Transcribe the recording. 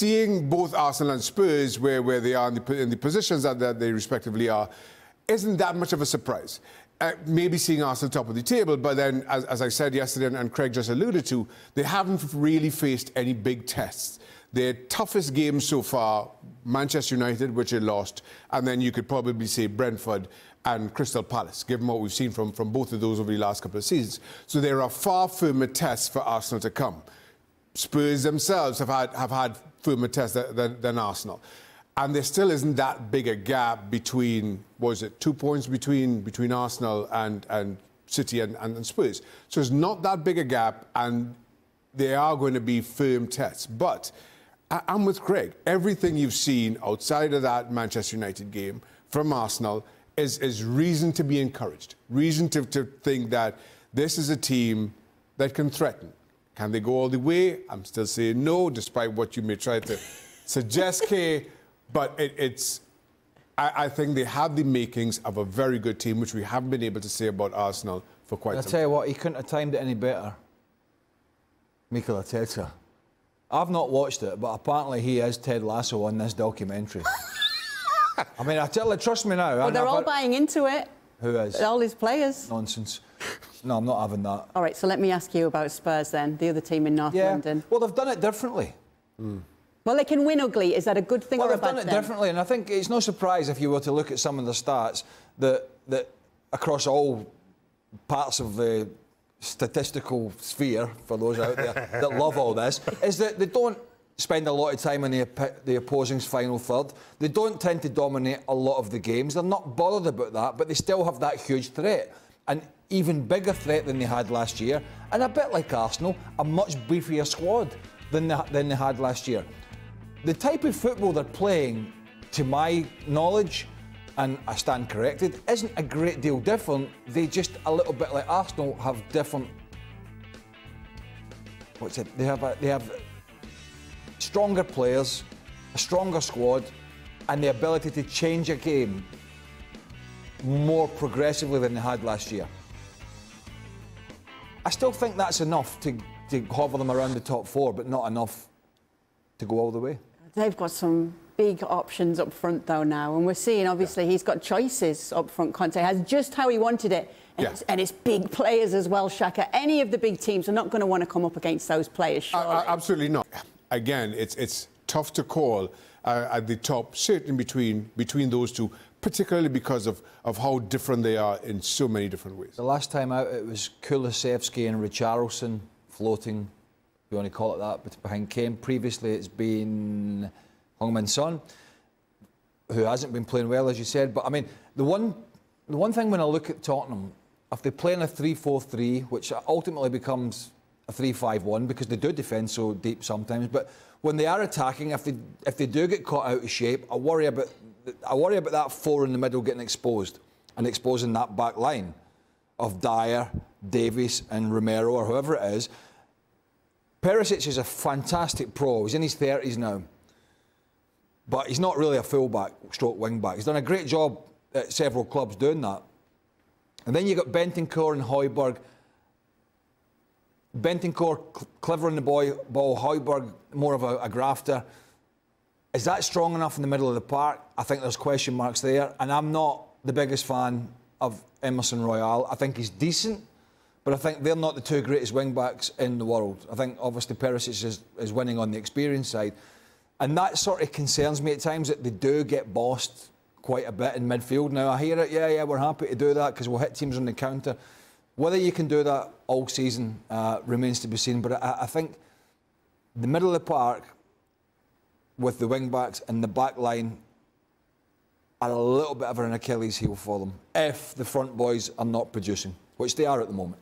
seeing both Arsenal and Spurs where they are in the positions that they respectively are isn't that much of a surprise. Maybe seeing Arsenal top of the table, but then, as I said yesterday and Craig just alluded to, they haven't really faced any big tests. Their toughest games so far, Manchester United, which they lost, and then you could probably say Brentford and Crystal Palace, given what we've seen from both of those over the last couple of seasons. So there are far firmer tests for Arsenal to come. Spurs themselves have had firmer tests than Arsenal. And there still isn't that big a gap between, what is it, 2 points between Arsenal and City and Spurs. So it's not that big a gap, and there are going to be firm tests. But I'm with Craig. Everything you've seen outside of that Manchester United game from Arsenal is reason to be encouraged, reason to think that this is a team that can threaten. Can they go all the way? I'm still saying no, despite what you may try to suggest, Kay. But I think they have the makings of a very good team, which we haven't been able to say about Arsenal for quite some time. I'll tell you what, he couldn't have timed it any better. Mikel Arteta. I've not watched it, but apparently he is Ted Lasso on this documentary. I mean, I tell you, trust me now. Well, they're all buying into it. Who is? All his players. Nonsense. No, I'm not having that. All right, so let me ask you about Spurs then, the other team in North London. Well, they've done it differently. Well, they can win ugly. Is that a good thing or a bad thing? Well, they've done it differently, and I think it's no surprise if you were to look at some of the stats that across all parts of the statistical sphere, for those out there that love all this, is that they don't spend a lot of time in the opposing's final third. They don't tend to dominate a lot of the games. They're not bothered about that, but they still have that huge threat. An even bigger threat than they had last year, and a bit like Arsenal, a much beefier squad than they had last year. The type of football they're playing, to my knowledge, and I stand corrected, isn't a great deal different. They just, a little bit like Arsenal, have different... What's it? They have stronger players, a stronger squad, and the ability to change a game more progressively than they had last year. I still think that's enough to hover them around the top four, but not enough to go all the way. They've got some big options up front, though, now. And we're seeing, obviously, he's got choices up front. Conte has just how he wanted it. And it's big players as well, Shaka. Any of the big teams are not going to want to come up against those players, surely. Absolutely not. Again, it's tough to call at the top, certainly between those two, particularly because of how different they are in so many different ways. The last time out, it was Kulusevski and Richarlison floating, if you want to call it that, but behind Kane. Previously, it's been Heung Min, who hasn't been playing well, as you said. But, I mean, the one thing when I look at Tottenham, if they play in a 3-4-3, which ultimately becomes a 3-5-1, because they do defend so deep sometimes, but when they are attacking, if they do get caught out of shape, I worry about that four in the middle getting exposed and exposing that back line of Dyer, Davies and Romero, or whoever it is. Perisic is a fantastic pro. He's in his 30s now. But he's not really a full-back, stroke wing-back. He's done a great job at several clubs doing that. And then you've got Bentancur and Højbjerg. Bentancur, clever in the ball. Højbjerg, more of a grafter. Is that strong enough in the middle of the park? I think there's question marks there. And I'm not the biggest fan of Emerson Royal. I think he's decent, but I think they're not the two greatest wing-backs in the world. I think, obviously, Perisic is winning on the experience side. And that sort of concerns me at times, that they do get bossed quite a bit in midfield. Now, I hear it, yeah, we're happy to do that because we'll hit teams on the counter. Whether you can do that all season remains to be seen. But I think the middle of the park, with the wing-backs and the back line, are a little bit of an Achilles heel for them if the front boys are not producing, which they are at the moment.